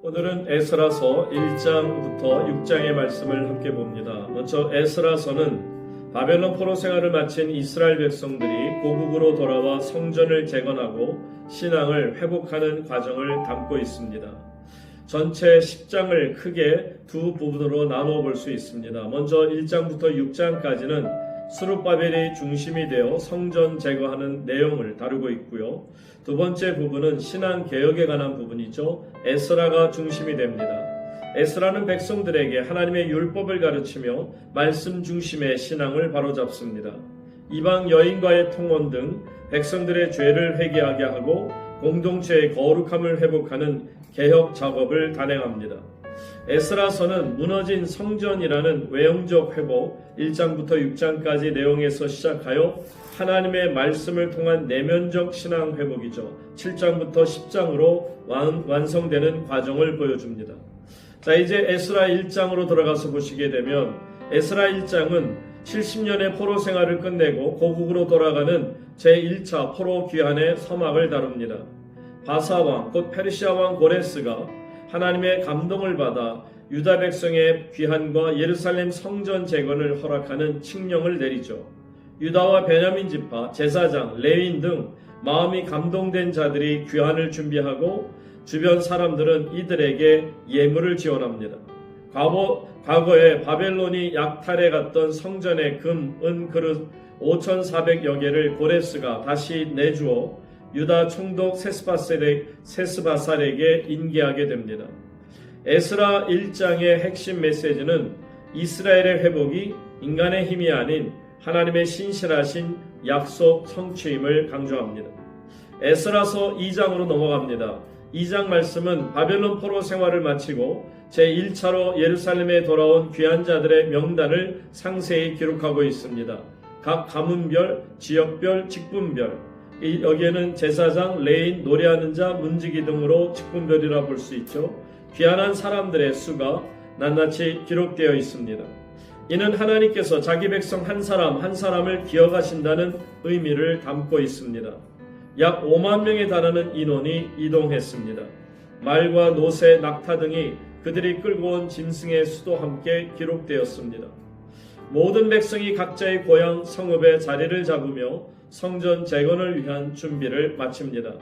오늘은 에스라서 1장부터 6장의 말씀을 함께 봅니다. 먼저 에스라서는 바벨론 포로 생활을 마친 이스라엘 백성들이 고국으로 돌아와 성전을 재건하고 신앙을 회복하는 과정을 담고 있습니다. 전체 10장을 크게 두 부분으로 나누어 볼 수 있습니다. 먼저 1장부터 6장까지는 스룹바벨이 중심이 되어 성전 제거하는 내용을 다루고 있고요. 두 번째 부분은 신앙 개혁에 관한 부분이죠. 에스라가 중심이 됩니다. 에스라는 백성들에게 하나님의 율법을 가르치며 말씀 중심의 신앙을 바로잡습니다. 이방 여인과의 통혼 등 백성들의 죄를 회개하게 하고 공동체의 거룩함을 회복하는 개혁 작업을 단행합니다. 에스라서는 무너진 성전이라는 외형적 회복 1장부터 6장까지 내용에서 시작하여 하나님의 말씀을 통한 내면적 신앙 회복이죠. 7장부터 10장으로 완성되는 과정을 보여줍니다. 자, 이제 에스라 1장으로 들어가서 보시게 되면 에스라 1장은 70년의 포로 생활을 끝내고 고국으로 돌아가는 제1차 포로 귀환의 서막을 다룹니다. 바사왕 곧 페르시아 왕 고레스가 하나님의 감동을 받아 유다 백성의 귀환과 예루살렘 성전 재건을 허락하는 칙령을 내리죠. 유다와 베냐민 지파, 제사장, 레위인 등 마음이 감동된 자들이 귀환을 준비하고 주변 사람들은 이들에게 예물을 지원합니다. 과거에 바벨론이 약탈해 갔던 성전의 금, 은 그릇 5,400여 개를 고레스가 다시 내주어 유다 총독 세스바살에게 인계하게 됩니다. 에스라 1장의 핵심 메시지는 이스라엘의 회복이 인간의 힘이 아닌 하나님의 신실하신 약속 성취임을 강조합니다. 에스라서 2장으로 넘어갑니다. 2장 말씀은 바벨론 포로 생활을 마치고 제1차로 예루살렘에 돌아온 귀환자들의 명단을 상세히 기록하고 있습니다. 각 가문별, 지역별, 직분별, 여기에는 제사장, 레인, 노래하는 자, 문지기 등으로 직분별이라 볼 수 있죠. 귀환한 사람들의 수가 낱낱이 기록되어 있습니다. 이는 하나님께서 자기 백성 한 사람 한 사람을 기억하신다는 의미를 담고 있습니다. 약 5만 명에 달하는 인원이 이동했습니다. 말과 노새, 낙타 등이 그들이 끌고 온 짐승의 수도 함께 기록되었습니다. 모든 백성이 각자의 고향 성읍에 자리를 잡으며 성전 재건을 위한 준비를 마칩니다.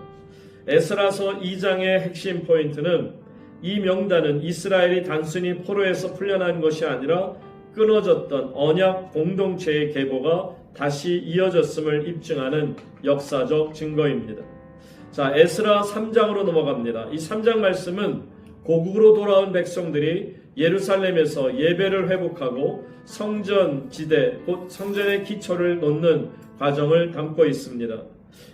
에스라서 2장의 핵심 포인트는 이 명단은 이스라엘이 단순히 포로에서 풀려난 것이 아니라 끊어졌던 언약 공동체의 계보가 다시 이어졌음을 입증하는 역사적 증거입니다. 자, 에스라 3장으로 넘어갑니다. 이 3장 말씀은 고국으로 돌아온 백성들이 예루살렘에서 예배를 회복하고 성전 지대, 곧 성전의 기초를 놓는 과정을 담고 있습니다.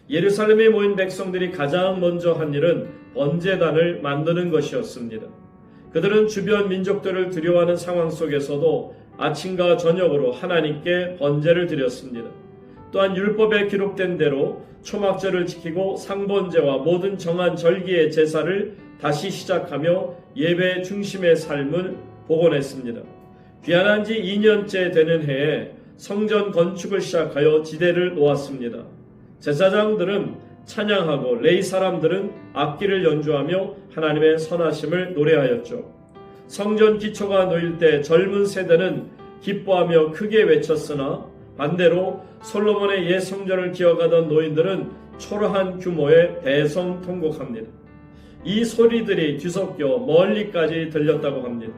예루살렘에 모인 백성들이 가장 먼저 한 일은 번제단을 만드는 것이었습니다. 그들은 주변 민족들을 두려워하는 상황 속에서도 아침과 저녁으로 하나님께 번제를 드렸습니다. 또한 율법에 기록된 대로 초막절을 지키고 상번제와 모든 정한 절기의 제사를 다시 시작하며 예배 중심의 삶을 복원했습니다. 귀환한 지 2년째 되는 해에 성전 건축을 시작하여 지대를 놓았습니다. 제사장들은 찬양하고 레위 사람들은 악기를 연주하며 하나님의 선하심을 노래하였죠. 성전 기초가 놓일 때 젊은 세대는 기뻐하며 크게 외쳤으나 반대로 솔로몬의 옛 성전을 기억하던 노인들은 초라한 규모의 대성통곡합니다. 이 소리들이 뒤섞여 멀리까지 들렸다고 합니다.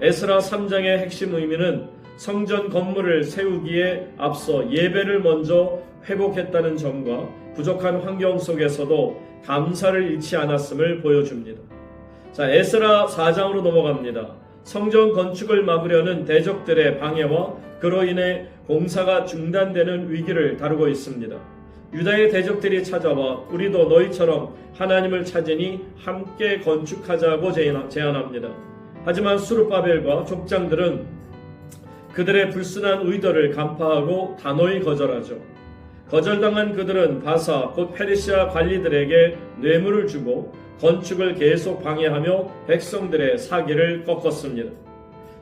에스라 3장의 핵심 의미는 성전 건물을 세우기에 앞서 예배를 먼저 회복했다는 점과 부족한 환경 속에서도 감사를 잃지 않았음을 보여줍니다. 자, 에스라 4장으로 넘어갑니다. 성전 건축을 막으려는 대적들의 방해와 그로 인해 공사가 중단되는 위기를 다루고 있습니다. 유다의 대적들이 찾아와 우리도 너희처럼 하나님을 찾으니 함께 건축하자고 제안합니다. 하지만 스룹바벨과 족장들은 그들의 불순한 의도를 간파하고 단호히 거절하죠. 거절당한 그들은 바사 곧 페르시아 관리들에게 뇌물을 주고 건축을 계속 방해하며 백성들의 사기를 꺾었습니다.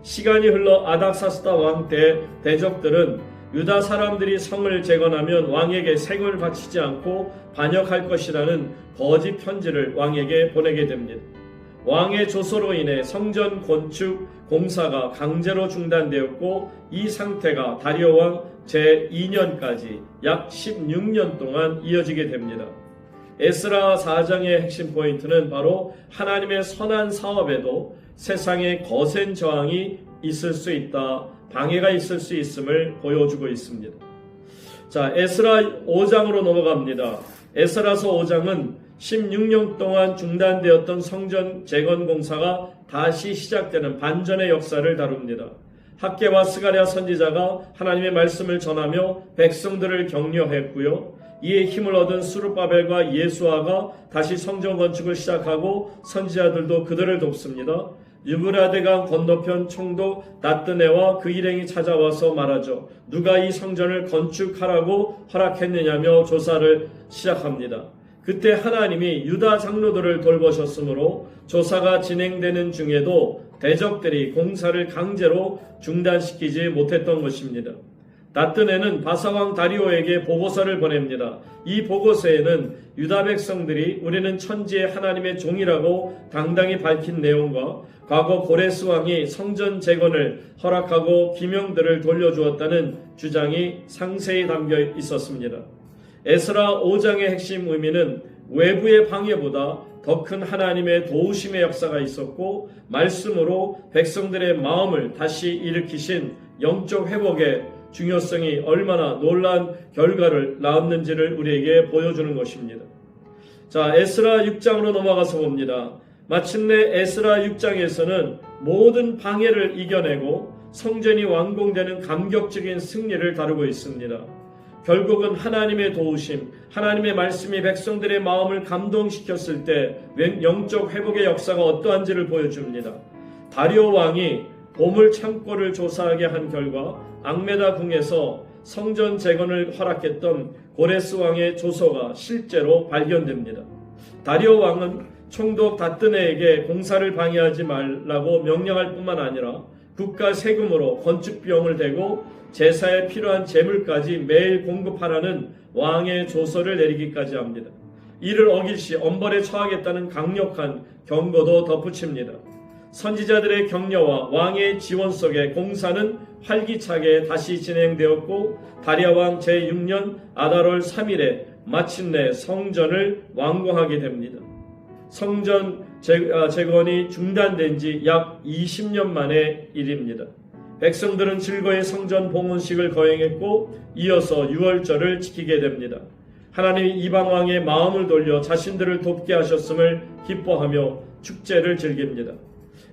시간이 흘러 아닥사스다 왕 때 대적들은 유다 사람들이 성을 재건하면 왕에게 세금을 바치지 않고 반역할 것이라는 거짓 편지를 왕에게 보내게 됩니다. 왕의 조서로 인해 성전 건축 공사가 강제로 중단되었고 이 상태가 다리오 왕 제2년까지 약 16년 동안 이어지게 됩니다. 에스라 4장의 핵심 포인트는 바로 하나님의 선한 사업에도 세상의 거센 저항이 있을 수 있다, 방해가 있을 수 있음을 보여주고 있습니다. 자, 에스라 5장으로 넘어갑니다. 에스라서 5장은 16년 동안 중단되었던 성전 재건 공사가 다시 시작되는 반전의 역사를 다룹니다. 학개와 스가랴 선지자가 하나님의 말씀을 전하며 백성들을 격려했고요. 이에 힘을 얻은 스룹바벨과 예수아가 다시 성전 건축을 시작하고 선지자들도 그들을 돕습니다. 유브라데강 건너편 총독 나뜨네와 그 일행이 찾아와서 말하죠. 누가 이 성전을 건축하라고 허락했느냐며 조사를 시작합니다. 그때 하나님이 유다 장로들을 돌보셨으므로 조사가 진행되는 중에도 대적들이 공사를 강제로 중단시키지 못했던 것입니다. 나뜨네는 바사왕 다리오에게 보고서를 보냅니다. 이 보고서에는 유다 백성들이 우리는 천지의 하나님의 종이라고 당당히 밝힌 내용과 과거 고레스 왕이 성전 재건을 허락하고 기명들을 돌려주었다는 주장이 상세히 담겨 있었습니다. 에스라 5장의 핵심 의미는 외부의 방해보다 더 큰 하나님의 도우심의 역사가 있었고 말씀으로 백성들의 마음을 다시 일으키신 영적 회복의 중요성이 얼마나 놀라운 결과를 낳았는지를 우리에게 보여주는 것입니다. 자, 에스라 6장으로 넘어가서 봅니다. 마침내 에스라 6장에서는 모든 방해를 이겨내고 성전이 완공되는 감격적인 승리를 다루고 있습니다. 결국은 하나님의 도우심, 하나님의 말씀이 백성들의 마음을 감동시켰을 때 영적 회복의 역사가 어떠한지를 보여줍니다. 다리오 왕이 보물 창고를 조사하게 한 결과 앙메다 궁에서 성전 재건을 허락했던 고레스 왕의 조서가 실제로 발견됩니다. 다리오 왕은 총독 다뜨네에게 공사를 방해하지 말라고 명령할 뿐만 아니라 국가 세금으로 건축 비용을 대고 제사에 필요한 재물까지 매일 공급하라는 왕의 조서를 내리기까지 합니다. 이를 어길 시 엄벌에 처하겠다는 강력한 경고도 덧붙입니다. 선지자들의 격려와 왕의 지원 속에 공사는 활기차게 다시 진행되었고 다리아 왕 제6년 아달월 3일에 마침내 성전을 완공하게 됩니다. 성전 재건이 중단된 지 약 20년 만의 일입니다. 백성들은 즐거이 성전 봉헌식을 거행했고 이어서 유월절을 지키게 됩니다. 하나님이 이방왕의 마음을 돌려 자신들을 돕게 하셨음을 기뻐하며 축제를 즐깁니다.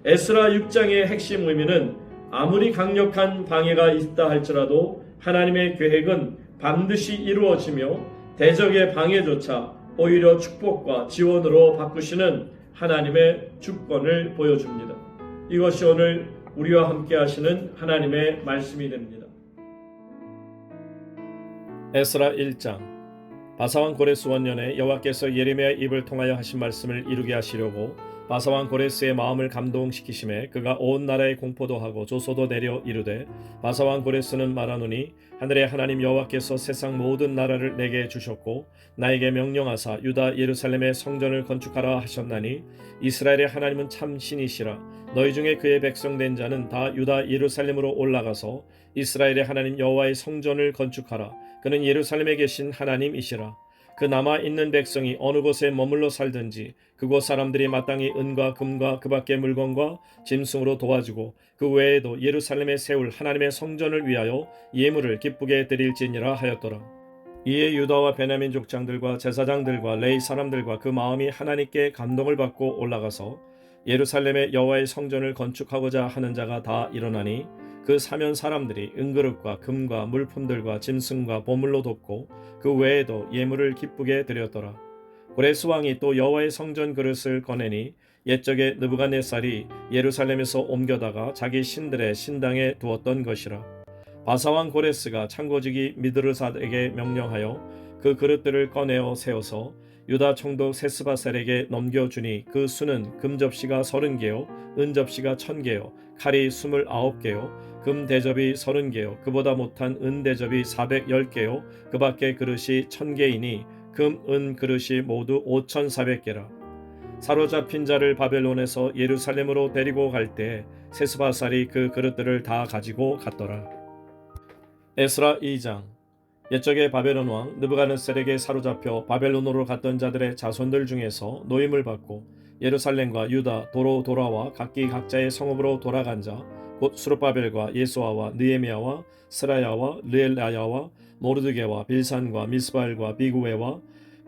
에스라 6장의 핵심 의미는 아무리 강력한 방해가 있다 할지라도 하나님의 계획은 반드시 이루어지며 대적의 방해조차 오히려 축복과 지원으로 바꾸시는 하나님의 주권을 보여줍니다. 이것이 오늘 우리와 함께 하시는 하나님의 말씀이 됩니다. 에스라 1장. 바사왕 고레스 원년에 여호와께서 예레미야의 입을 통하여 하신 말씀을 이루게 하시려고 바사왕 고레스의 마음을 감동시키심에 그가 온 나라에 공포도 하고 조소도 내려 이르되 바사왕 고레스는 말하노니 하늘의 하나님 여호와께서 세상 모든 나라를 내게 주셨고 나에게 명령하사 유다 예루살렘의 성전을 건축하라 하셨나니 이스라엘의 하나님은 참 신이시라. 너희 중에 그의 백성 된 자는 다 유다 예루살렘으로 올라가서 이스라엘의 하나님 여호와의 성전을 건축하라. 그는 예루살렘에 계신 하나님이시라. 그 남아있는 백성이 어느 곳에 머물러 살든지 그곳 사람들이 마땅히 은과 금과 그 밖의 물건과 짐승으로 도와주고 그 외에도 예루살렘에 세울 하나님의 성전을 위하여 예물을 기쁘게 드릴지니라 하였더라. 이에 유다와 베냐민 족장들과 제사장들과 레위 사람들과 그 마음이 하나님께 감동을 받고 올라가서 예루살렘에 여호와의 성전을 건축하고자 하는 자가 다 일어나니 그 사면 사람들이 은그릇과 금과 물품들과 짐승과 보물로 돕고 그 외에도 예물을 기쁘게 드렸더라. 고레스 왕이 또 여호와의 성전 그릇을 꺼내니 옛적에 느부갓네살이 예루살렘에서 옮겨다가 자기 신들의 신당에 두었던 것이라. 바사왕 고레스가 창고지기 미드르삿에게 명령하여 그 그릇들을 꺼내어 세워서 유다 총독 세스바셀에게 넘겨주니 그 수는 금접시가 30개요 은접시가 1000개요 칼이 29개요 금 대접이 30개요 그보다 못한 은 대접이 410개요 그 밖의 그릇이 1000개이니 금, 은 그릇이 모두 5400개라. 사로잡힌 자를 바벨론에서 예루살렘으로 데리고 갈 때 세스바살이 그 그릇들을 다 가지고 갔더라. 에스라 2장. 옛적에 바벨론 왕 느부갓네살에게 사로잡혀 바벨론으로 갔던 자들의 자손들 중에서 노임을 받고 예루살렘과 유다 도로 돌아와 각기 각자의 성읍으로 돌아간 자 곧 수룹바벨과 예수아와 느헤미야와 스라야와 르엘라야와 모르드게와 빌산과 미스발과 비구웨와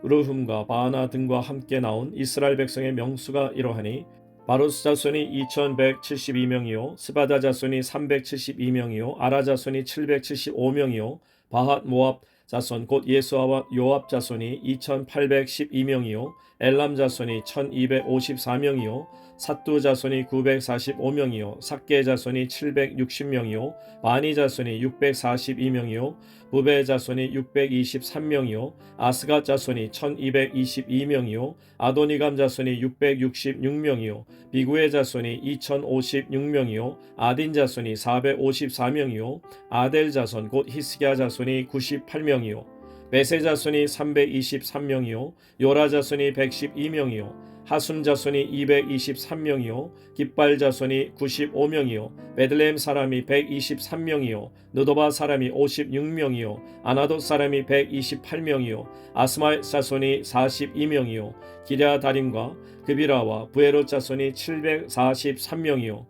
르훔과 바하나 등과 함께 나온 이스라엘 백성의 명수가 이러하니 바루스 자손이 2172명이요 스바다 자손이 372명이요 아라 자손이 775명이요 바핫 모압 자손 곧 예수아와 요압 자손이 2812명이요 엘람 자손이 1254명이요 삿두 자손이 945명이요 삭게 자손이 760명이요 바니 자손이 642명이요 부베 자손이 623명이요 아스갓 자손이 1222명이요 아도니감 자손이 666명이요 비구의 자손이 2056명이요 아딘 자손이 454명이요 아델 자손 곧 히스기야 자손이 98명이요 베세 자손이 323명이요 요라 자손이 112명이요 하순 자손이 223명이요 깃발 자손이 95명이요 베들레헴 사람이 123명이요 느도바 사람이 56명이요 아나돗 사람이 128명이요 아스마의 자손이 42명이요 기랴다림과 그비라와 부에롯 자손이 743명이요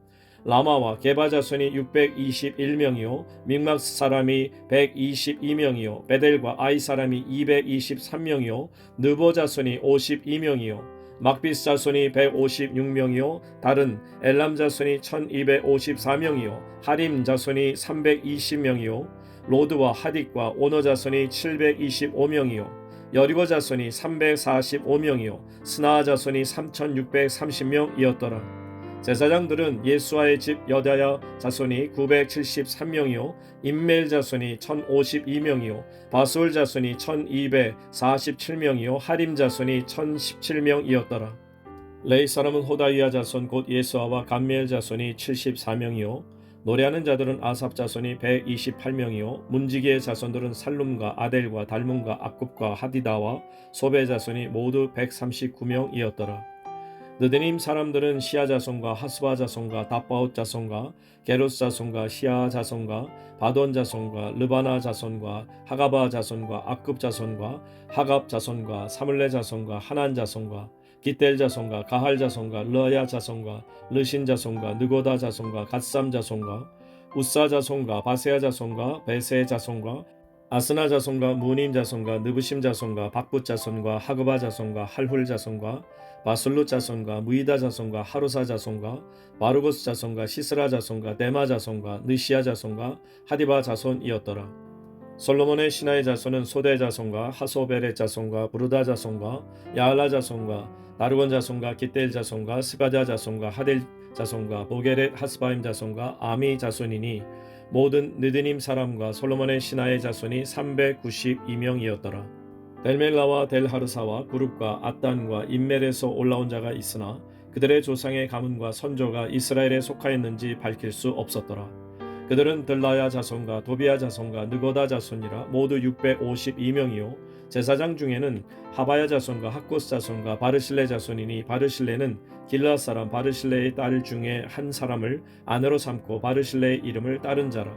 라마와 게바 자손이 621명이요 믹막 사람이 122명이요 베델과 아이 사람이 223명이요 느보 자손이 52명이요 막비스 자손이 156명이요 다른 엘람 자손이 1254명이요 하림 자손이 320명이요 로드와 하딕과 오너 자손이 725명이요 여리고 자손이 345명이요 스나아 자손이 3630명이었더라. 제사장들은 예수아의 집 여다야 자손이 973명이요 임멜 자손이 1052명이요 바술 자손이 1247명이요 하림 자손이 1017명이었더라. 레이 사람은 호다이아 자손 곧 예수아와 감미엘 자손이 74명이요 노래하는 자들은 아삽 자손이 128명이요 문지기의 자손들은 살룸과 아델과 달문과 악굽과 하디다와 소베 자손이 모두 139명이었더라. 느드님 사람들은 시아 자손과 하스바 자손과 다바옷 자손과 게로스 자손과 시아 자손과 바돈 자손과 르바나 자손과 하가바 자손과 악급 자손과 하갑 자손과 사물레 자손과 하난 자손과 기델 자손과 가할 자손과 르야 자손과 르신 자손과 느고다 자손과 갓삼 자손과 우사 자손과 바세아 자손과 베세 자손과 아스나 자손과 무님 자손과 느부심 자손과 박붓 자손과 하그바 자손과 할훌 자손과 바술루 자손과 무이다 자손과 하루사 자손과 바르고스 자손과 시스라 자손과 데마 자손과 느시아 자손과 하디바 자손이었더라. 솔로몬의 신하의 자손은 소대 자손과 하소베레 자손과 부르다 자손과 야알라 자손과 다르곤 자손과 기델 자손과 스바다 자손과 하델 자손과 보게렛 하스바임 자손과 아미 자손이니 모든 느드님 사람과 솔로몬의 신하의 자손이 392명이었더라. 델멜라와 델하르사와 구룹과 앗단과 인멜에서 올라온 자가 있으나 그들의 조상의 가문과 선조가 이스라엘에 속하였는지 밝힐 수 없었더라. 그들은 들라야 자손과 도비야 자손과 느고다 자손이라 모두 652명이요 제사장 중에는 하바야 자손과 학고스 자손과 바르실레 자손이니 바르실레는 길라 사람 바르실레의 딸 중에 한 사람을 아내로 삼고 바르실레의 이름을 따른 자라.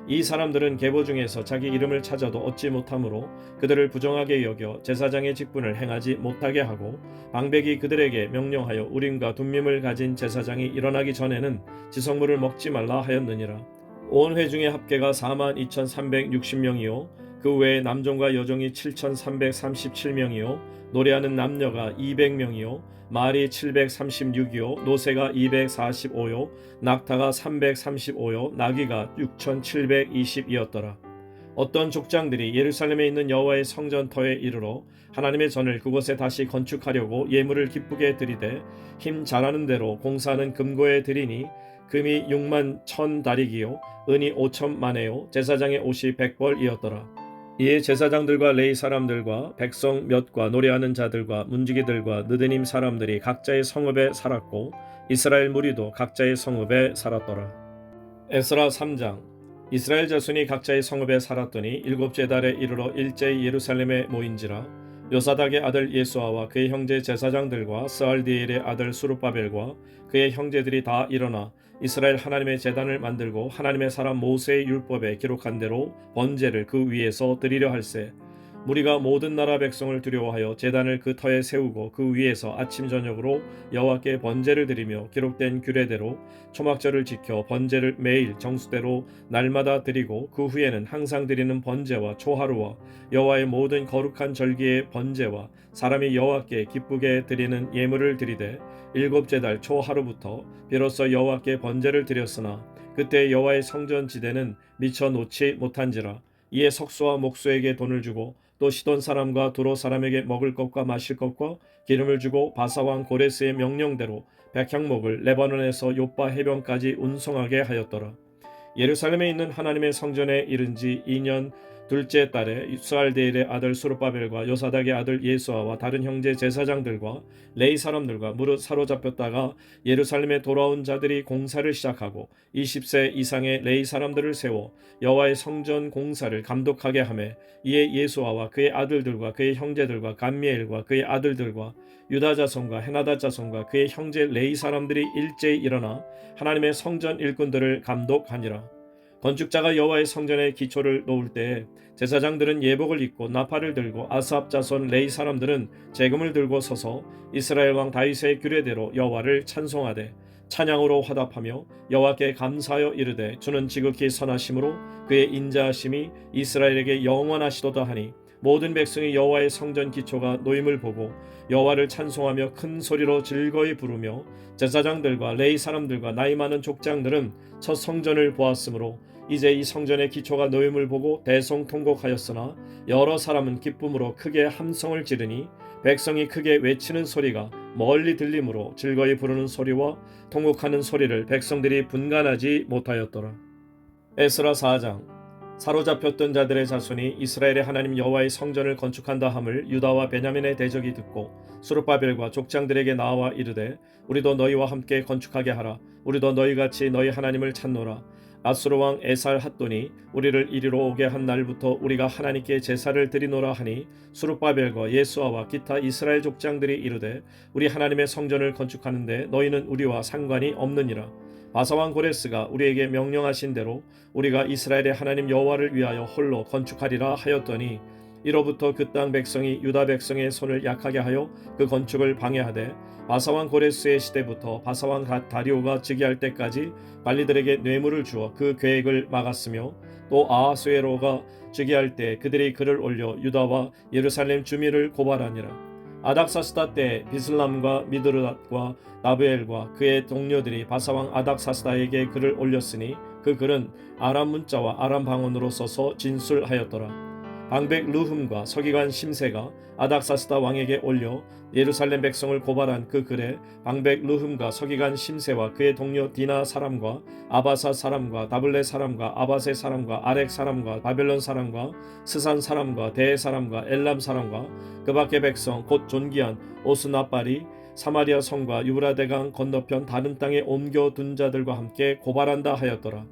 이 사람들은 계보 중에서 자기 이름을 찾아도 얻지 못하므로 그들을 부정하게 여겨 제사장의 직분을 행하지 못하게 하고 방백이 그들에게 명령하여 우림과 둠밈을 가진 제사장이 일어나기 전에는 지성물을 먹지 말라 하였느니라. 온 회중의 합계가 42,360명이요 그 외에 남종과 여종이 7,337명이요 노래하는 남녀가 200명이요 말이 736이요 노새가 245요 낙타가 335요 나귀가 6,720이었더라. 어떤 족장들이 예루살렘에 있는 여호와의 성전 터에 이르러 하나님의 전을 그곳에 다시 건축하려고 예물을 기쁘게 드리되 힘 잘하는 대로 공사하는 금고에 드리니 금이 6만 1,000다리기요 은이 5천만에요 제사장의 옷이 100벌이었더라. 이에 제사장들과 레이 사람들과 백성 몇과 노래하는 자들과 문지기들과 느드님 사람들이 각자의 성읍에 살았고 이스라엘 무리도 각자의 성읍에 살았더라. 에스라 3장. 이스라엘 자손이 각자의 성읍에 살았더니 일곱째 달에 이르러 일제히 예루살렘에 모인지라 요사닥의 아들 예수아와 그의 형제 제사장들과 스알디엘의 아들 수룹바벨과 그의 형제들이 다 일어나 이스라엘 하나님의 제단을 만들고 하나님의 사람 모세의 율법에 기록한 대로 번제를 그 위에서 드리려 할세. 무리가 모든 나라 백성을 두려워하여 제단을 그 터에 세우고 그 위에서 아침 저녁으로 여호와께 번제를 드리며 기록된 규례대로 초막절을 지켜 번제를 매일 정수대로 날마다 드리고 그 후에는 항상 드리는 번제와 초하루와 여호와의 모든 거룩한 절기의 번제와 사람이 여호와께 기쁘게 드리는 예물을 드리되 일곱째 달 초하루부터 비로소 여호와께 번제를 드렸으나 그때 여호와의 성전 지대는 미쳐 놓지 못한지라. 이에 석수와 목수에게 돈을 주고 또 시돈 사람과 두로 사람에게 먹을 것과 마실 것과 기름을 주고 바사왕 고레스의 명령대로 백향목을 레바논에서 요빠 해변까지 운송하게 하였더라. 예루살렘에 있는 하나님의 성전에 이른 지 2년 둘째 달에 스알디엘의 아들 수룹바벨과 요사닥의 아들 예수아와 다른 형제 제사장들과 레위 사람들과 무릇 사로잡혔다가 예루살렘에 돌아온 자들이 공사를 시작하고 20세 이상의 레위 사람들을 세워 여호와의 성전 공사를 감독하게 하매 이에 예수아와 그의 아들들과 그의 형제들과 감미엘과 그의 아들들과 유다 자손과 헤나다 자손과 그의 형제 레위 사람들이 일제히 일어나 하나님의 성전 일꾼들을 감독하니라. 건축자가 여호와의 성전에 기초를 놓을 때에 제사장들은 예복을 입고 나팔을 들고 아삽 자손 레위 사람들은 재금을 들고 서서 이스라엘 왕 다윗의 규례대로 여호와를 찬송하되 찬양으로 화답하며 여호와께 감사하여 이르되 주는 지극히 선하심으로 그의 인자하심이 이스라엘에게 영원하시도다 하니 모든 백성이 여호와의 성전 기초가 놓임을 보고 여호와를 찬송하며 큰 소리로 즐거이 부르며 제사장들과 레위 사람들과 나이 많은 족장들은 첫 성전을 보았으므로 이제 이 성전의 기초가 놓임을 보고 대성통곡하였으나 여러 사람은 기쁨으로 크게 함성을 지르니 백성이 크게 외치는 소리가 멀리 들리므로 즐거이 부르는 소리와 통곡하는 소리를 백성들이 분간하지 못하였더라. 에스라 4장. 사로잡혔던 자들의 자손이 이스라엘의 하나님 여호와의 성전을 건축한다 함을 유다와 베냐민의 대적이 듣고 수룹바벨과 족장들에게 나와 이르되 우리도 너희와 함께 건축하게 하라. 우리도 너희같이 너희 하나님을 찾노라. 아수르 왕 에살 핫돈이 우리를 이리로 오게 한 날부터 우리가 하나님께 제사를 드리노라 하니 수룹바벨과 예수아와 기타 이스라엘 족장들이 이르되 우리 하나님의 성전을 건축하는데 너희는 우리와 상관이 없느니라. 바사왕 고레스가 우리에게 명령하신 대로 우리가 이스라엘의 하나님 여호와를 위하여 홀로 건축하리라 하였더니 이로부터 그 땅 백성이 유다 백성의 손을 약하게 하여 그 건축을 방해하되 바사왕 고레스의 시대부터 바사왕 다리오가 즉위할 때까지 관리들에게 뇌물을 주어 그 계획을 막았으며 또 아하수에로가 즉위할 때 그들이 글을 올려 유다와 예루살렘 주민을 고발하니라. 아닥사스다 때 비슬람과 미드르닷과 나브엘과 그의 동료들이 바사왕 아닥사스다에게 글을 올렸으니 그 글은 아람 문자와 아람 방언으로 써서 진술하였더라. 방백 르흠과 서기관 심세가 아닥사스다 왕에게 올려 예루살렘 백성을 고발한 그 글에 방백 르흠과 서기관 심세와 그의 동료 디나 사람과 아바사 사람과 다블레 사람과 아바세 사람과 아렉 사람과 바벨론 사람과 스산 사람과 대 사람과 엘람 사람과 그 밖의 백성 곧 존귀한 오스나빨이 사마리아 성과 유브라데강 건너편 다른 땅에 옮겨둔 자들과 함께 고발한다 하였더라.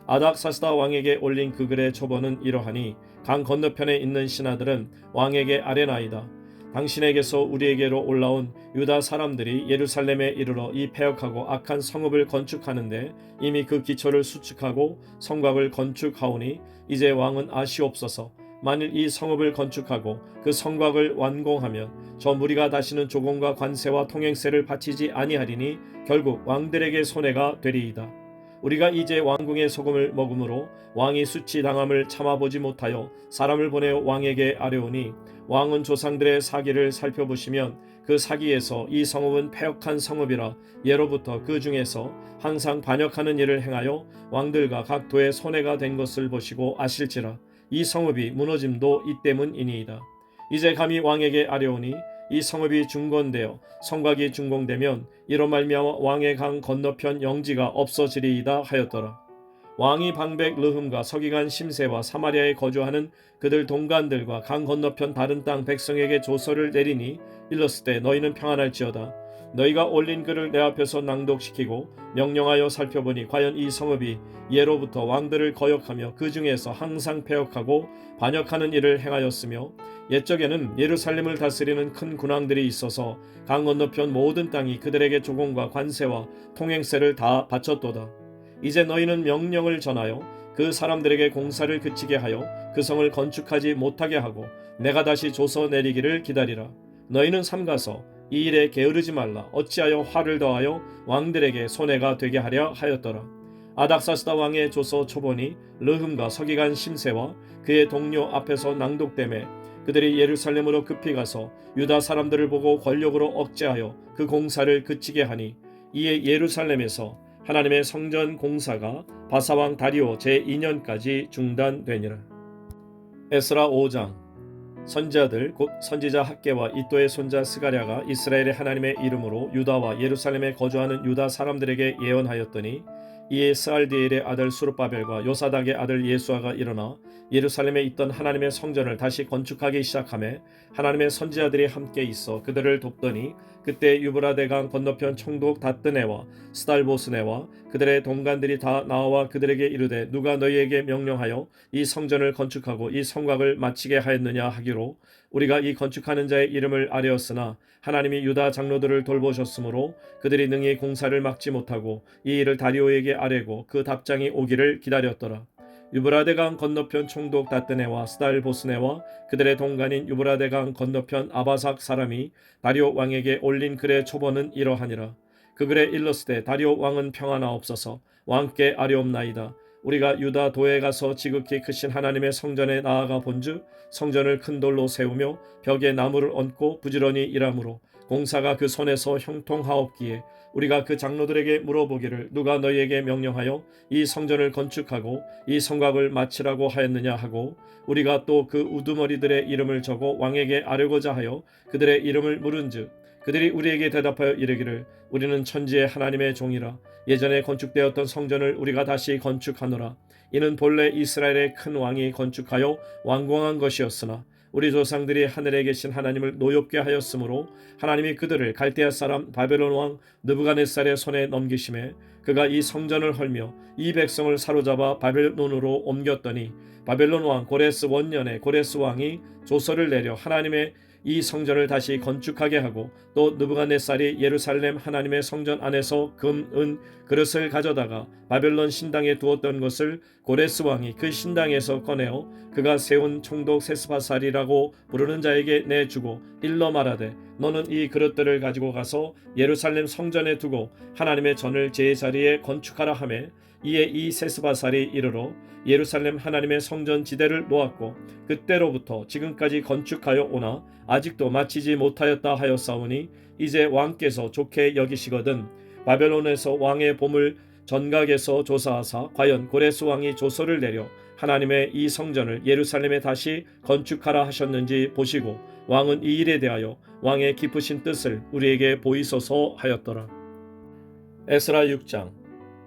아닥사스다 왕에게 올린 그 글의 초본은 이러하니 강 건너편에 있는 신하들은 왕에게 아뢰나이다. 당신에게서 우리에게로 올라온 유다 사람들이 예루살렘에 이르러 이 패역하고 악한 성읍을 건축하는데 이미 그 기초를 수축하고 성곽을 건축하오니 이제 왕은 아시옵소서. 만일 이 성읍을 건축하고 그 성곽을 완공하면 저 무리가 다시는 조공과 관세와 통행세를 바치지 아니하리니 결국 왕들에게 손해가 되리이다. 우리가 이제 왕궁의 소금을 먹음으로 왕이 수치당함을 참아보지 못하여 사람을 보내어 왕에게 아뢰오니 왕은 조상들의 사기를 살펴보시면 그 사기에서 이 성읍은 패역한 성읍이라 예로부터 그 중에서 항상 반역하는 일을 행하여 왕들과 각 도에 손해가 된 것을 보시고 아실지라. 이 성읍이 무너짐도 이 때문이니이다. 이제 감히 왕에게 아뢰오니 이 성읍이 중건되어 성곽이 준공되면 이로 말미암아 왕의 강 건너편 영지가 없어지리이다 하였더라. 왕이 방백 르흠과 서기관 심세와 사마리아에 거주하는 그들 동관들과 강 건너편 다른 땅 백성에게 조서를 내리니 일렀을 때 너희는 평안할지어다. 너희가 올린 글을 내 앞에서 낭독시키고 명령하여 살펴보니 과연 이 성읍이 예로부터 왕들을 거역하며 그 중에서 항상 패역하고 반역하는 일을 행하였으며 옛적에는 예루살렘을 다스리는 큰 군왕들이 있어서 강 건너편 모든 땅이 그들에게 조공과 관세와 통행세를 다 바쳤도다. 이제 너희는 명령을 전하여 그 사람들에게 공사를 그치게 하여 그 성을 건축하지 못하게 하고 내가 다시 조서 내리기를 기다리라. 너희는 삼가서 이 일에 게으르지 말라. 어찌하여 화를 더하여 왕들에게 손해가 되게 하려 하였더라. 아닥사스다 왕의 조서 초본이 르흠과 서기관 심세와 그의 동료 앞에서 낭독되매 그들이 예루살렘으로 급히 가서 유다 사람들을 보고 권력으로 억제하여 그 공사를 그치게 하니 이에 예루살렘에서 하나님의 성전 공사가 바사왕 다리오 제2년까지 중단되니라. 에스라 5장. 선지자들 곧 선지자 학개와 이또의 손자 스가랴가 이스라엘의 하나님의 이름으로 유다와 예루살렘에 거주하는 유다 사람들에게 예언하였더니 이에 스알디엘의 아들 수르바벨과 요사닥의 아들 예수아가 일어나 예루살렘에 있던 하나님의 성전을 다시 건축하기 시작하며 하나님의 선지자들이 함께 있어 그들을 돕더니 그때 유브라데강 건너편 총독 다뜨네와 스달보스네와 그들의 동관들이 다 나와 그들에게 이르되 누가 너희에게 명령하여 이 성전을 건축하고 이 성곽을 마치게 하였느냐 하기로 우리가 이 건축하는 자의 이름을 아뢰었으나 하나님이 유다 장로들을 돌보셨으므로 그들이 능히 공사를 막지 못하고 이 일을 다리오에게 아뢰고 그 답장이 오기를 기다렸더라. 유브라데강 건너편 총독 다뜨네와 스달보스네와 그들의 동관인 유브라데강 건너편 아바삭 사람이 다리오 왕에게 올린 글의 초본은 이러하니라. 그 글에 일렀으되 다리오 왕은 평안하옵소서. 왕께 아뢰옵나이다. 우리가 유다 도에 가서 지극히 크신 하나님의 성전에 나아가 본즉 성전을 큰 돌로 세우며 벽에 나무를 얹고 부지런히 일하므로 공사가 그 손에서 형통하옵기에 우리가 그 장로들에게 물어보기를 누가 너희에게 명령하여 이 성전을 건축하고 이 성곽을 마치라고 하였느냐 하고 우리가 또 그 우두머리들의 이름을 적어 왕에게 아뢰고자 하여 그들의 이름을 물은즉 그들이 우리에게 대답하여 이르기를 우리는 천지의 하나님의 종이라. 예전에 건축되었던 성전을 우리가 다시 건축하노라. 이는 본래 이스라엘의 큰 왕이 건축하여 완공한 것이었으나 우리 조상들이 하늘에 계신 하나님을 노엽게 하였으므로 하나님이 그들을 갈대아 사람 바벨론 왕 느부갓네살의 손에 넘기심에 그가 이 성전을 헐며 이 백성을 사로잡아 바벨론으로 옮겼더니 바벨론 왕 고레스 원년에 고레스 왕이 조서를 내려 하나님의 이 성전을 다시 건축하게 하고 또 느부갓네살이 예루살렘 하나님의 성전 안에서 금, 은, 그릇을 가져다가 바벨론 신당에 두었던 것을 고레스 왕이 그 신당에서 꺼내어 그가 세운 총독 세스바살이라고 부르는 자에게 내주고 일러 말하되 너는 이 그릇들을 가지고 가서 예루살렘 성전에 두고 하나님의 전을 제자리에 건축하라 하매 이에 이 세스바살이 이르러 예루살렘 하나님의 성전 지대를 놓았고 그때로부터 지금까지 건축하여 오나 아직도 마치지 못하였다 하였사오니 이제 왕께서 좋게 여기시거든 바벨론에서 왕의 보물 전각에서 조사하사 과연 고레스 왕이 조서를 내려 하나님의 이 성전을 예루살렘에 다시 건축하라 하셨는지 보시고 왕은 이 일에 대하여 왕의 깊으신 뜻을 우리에게 보이소서 하였더라. 에스라 6장.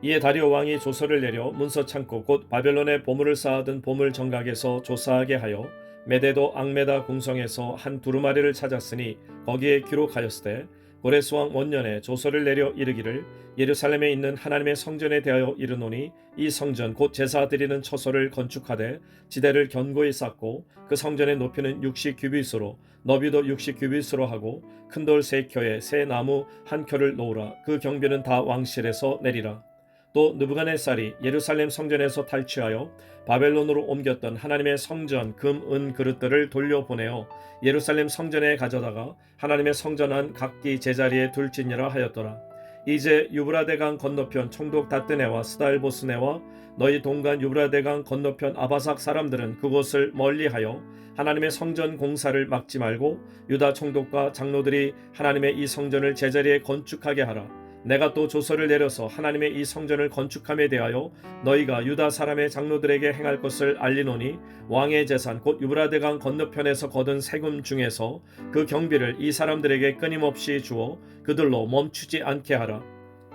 이에 다리오 왕이 조서를 내려 문서 창고 곧 바벨론의 보물을 쌓아둔 보물 정각에서 조사하게 하여 메데도 앙메다 궁성에서 한 두루마리를 찾았으니 거기에 기록하였으되 고레스 왕 원년에 조서를 내려 이르기를 예루살렘에 있는 하나님의 성전에 대하여 이르노니 이 성전 곧 제사 드리는 처소를 건축하되 지대를 견고히 쌓고 그 성전의 높이는 60규빗으로 너비도 60규빗으로 하고 큰 돌 3켜에 새 나무 1켜를 놓으라. 그 경비는 다 왕실에서 내리라. 또 느부갓네살이 예루살렘 성전에서 탈취하여 바벨론으로 옮겼던 하나님의 성전 금, 은 그릇들을 돌려보내어 예루살렘 성전에 가져다가 하나님의 성전 안 각기 제자리에 둘지니라 하였더라. 이제 유브라데강 건너편 총독 다뜨네와 스달보스네와 너희 동간 유브라데강 건너편 아바삭 사람들은 그곳을 멀리하여 하나님의 성전 공사를 막지 말고 유다 총독과 장로들이 하나님의 이 성전을 제자리에 건축하게 하라. 내가 또 조서를 내려서 하나님의 이 성전을 건축함에 대하여 너희가 유다 사람의 장로들에게 행할 것을 알리노니 왕의 재산 곧 유브라데강 건너편에서 거둔 세금 중에서 그 경비를 이 사람들에게 끊임없이 주어 그들로 멈추지 않게 하라.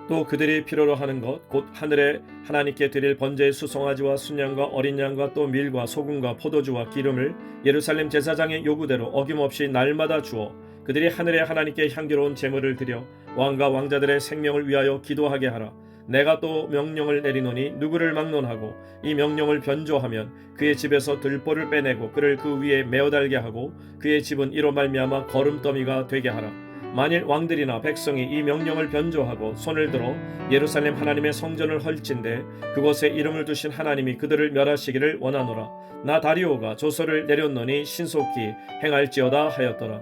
또 그들이 필요로 하는 것 곧 하늘에 하나님께 드릴 번제의 수송아지와 순양과 어린 양과 또 밀과 소금과 포도주와 기름을 예루살렘 제사장의 요구대로 어김없이 날마다 주어 그들이 하늘의 하나님께 향기로운 제물을 드려 왕과 왕자들의 생명을 위하여 기도하게 하라. 내가 또 명령을 내리노니 누구를 막론하고 이 명령을 변조하면 그의 집에서 들보를 빼내고 그를 그 위에 메어 달게 하고 그의 집은 이로 말미암아 거름더미가 되게 하라. 만일 왕들이나 백성이 이 명령을 변조하고 손을 들어 예루살렘 하나님의 성전을 헐진대 그곳에 이름을 두신 하나님이 그들을 멸하시기를 원하노라. 나 다리오가 조서를 내렸노니 신속히 행할지어다 하였더라.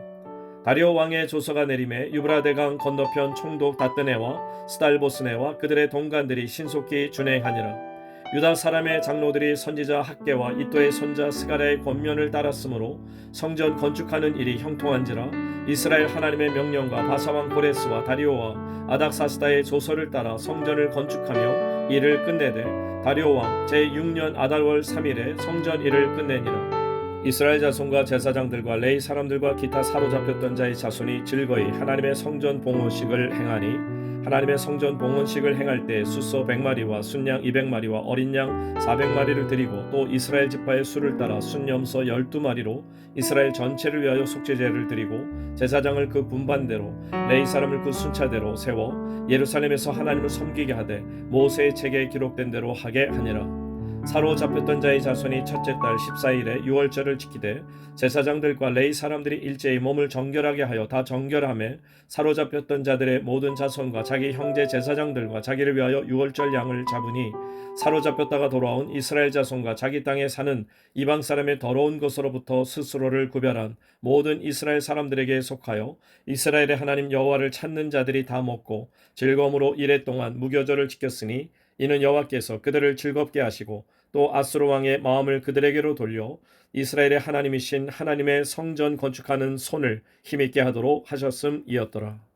다리오 왕의 조서가 내림에 유브라데강 건너편 총독 다뜨네와 스달보스네와 그들의 동관들이 신속히 준행하니라. 유다 사람의 장로들이 선지자 학계와 이또의 손자 스가랴의 권면을 따랐으므로 성전 건축하는 일이 형통한지라. 이스라엘 하나님의 명령과 바사왕 고레스와 다리오와 아닥사스다의 조서를 따라 성전을 건축하며 일을 끝내되 다리오 왕 제6년 아달월 3일에 성전 일을 끝내니라. 이스라엘 자손과 제사장들과 레위 사람들과 기타 사로잡혔던 자의 자손이 즐거이 하나님의 성전 봉헌식을 행하니 하나님의 성전 봉헌식을 행할 때 숫소 100마리와 순양 200마리와 어린 양 400마리를 드리고 또 이스라엘 지파의 수를 따라 순염소 12마리로 이스라엘 전체를 위하여 속죄제를 드리고 제사장을 그 분반대로 레위 사람을 그 순차대로 세워 예루살렘에서 하나님을 섬기게 하되 모세의 책에 기록된 대로 하게 하니라. 사로잡혔던 자의 자손이 첫째 달 14일에 유월절을 지키되 제사장들과 레위 사람들이 일제히 몸을 정결하게 하여 다 정결하며 사로잡혔던 자들의 모든 자손과 자기 형제 제사장들과 자기를 위하여 유월절 양을 잡으니 사로잡혔다가 돌아온 이스라엘 자손과 자기 땅에 사는 이방 사람의 더러운 것으로부터 스스로를 구별한 모든 이스라엘 사람들에게 속하여 이스라엘의 하나님 여호와를 찾는 자들이 다 먹고 즐거움으로 이레 동안 무교절을 지켰으니 이는 여호와께서 그들을 즐겁게 하시고 또 아수르 왕의 마음을 그들에게로 돌려 이스라엘의 하나님이신 하나님의 성전 건축하는 손을 힘있게 하도록 하셨음이었더라.